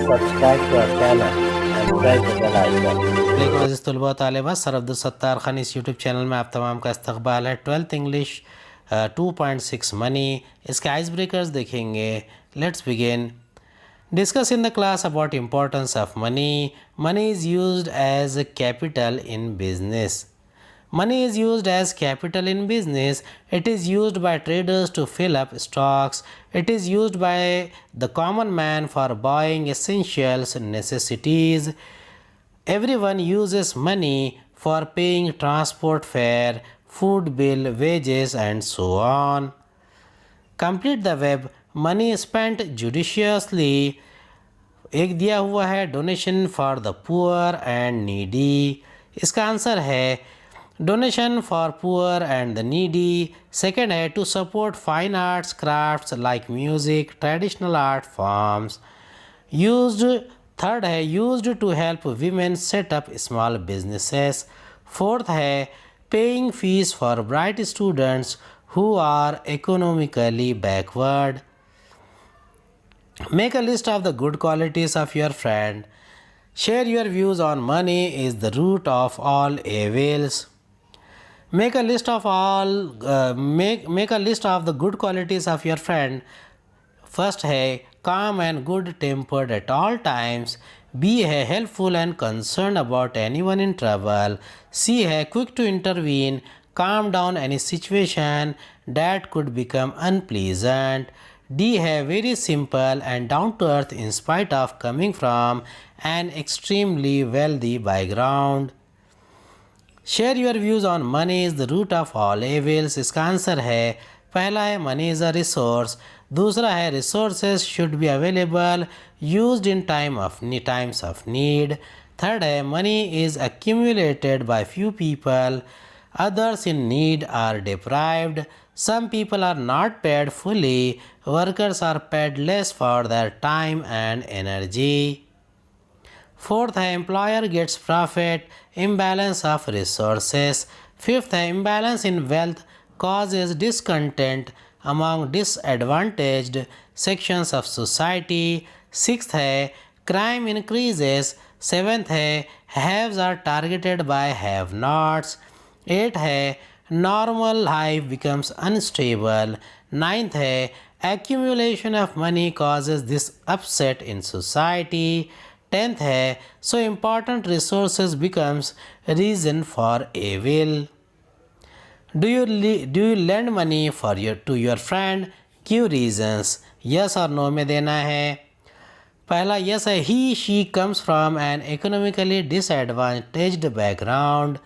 subscribe to our channel and press the bell icon. वालेकुम अज़ीज़ तलबा तालिबात, sir Abdul Sattar Khan इस YouTube channel में आप तमाम का इस्तकबाल है। 12th इंग्लिश 2.6 मनी, इसके आइस ब्रेकर्स देखेंगे। Let's begin. Discuss in the class about importance of money. Money is used as capital in business. Money is used as capital in business. It is used by traders to fill up stocks. It is used by the common man for buying essentials, necessities. Everyone uses money for paying transport fare, food bill, wages, and so on. Complete the web. Money spent judiciously. एक दिया हुआ है donation for the poor and needy. इसका answer है donation for poor and the needy. Second है to support fine arts crafts like music, traditional art forms. Used third है used to help women set up small businesses. Fourth है paying fees for bright students who are economically backward. Make a list of the good qualities of your friend. Share your views on money is the root of all evils. Make a list of make a list of the good qualities of your friend. First है calm and good tempered at all times. B है helpful and concerned about anyone in trouble. C है quick to intervene, calm down any situation that could become unpleasant. D है very simple and down to earth in spite of coming from an extremely wealthy background. Share your views on money is the root of all evils. इसका answer है पहला है money is a resource, दूसरा है resources should be available used in times of need, third है money is accumulated by few people, others in need are deprived, some people are not paid fully, workers are paid less for their time and energy. Fourth है employer gets profit, imbalance of resources. Fifth है imbalance in wealth causes discontent among disadvantaged sections of society. Sixth है crime increases. Seventh है haves are targeted by have nots. Eight है normal life becomes unstable. Ninth है accumulation of money causes this upset in society. 10th है so important resources becomes reason for evil. Do you lend money to your friend? Give reasons. Yes or no में देना है। पहला yes है he she comes from an economically disadvantaged background.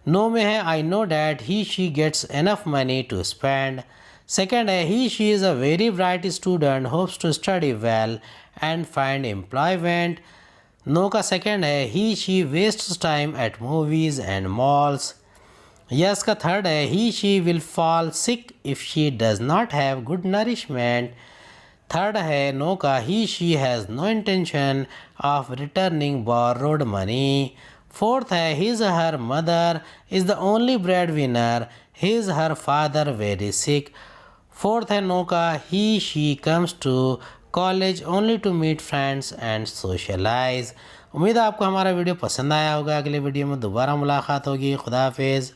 No में है I know that he she gets enough money to spend. Second है he she is a very bright student hopes to study well and find employment. No का second है he she wastes time at movies and malls. Yes का third है he she will fall sick if she does not have good nourishment. Third है no का he she has no intention of returning borrowed money. Fourth है his her mother is the only breadwinner, his her father very sick. Fourth है no का he she comes to college only to meet friends and socialise. उम्मीद है आपको हमारा video पसंद आया होगा। अगले वीडियो में दोबारा मुलाकात होगी। खुदा हाफिज़।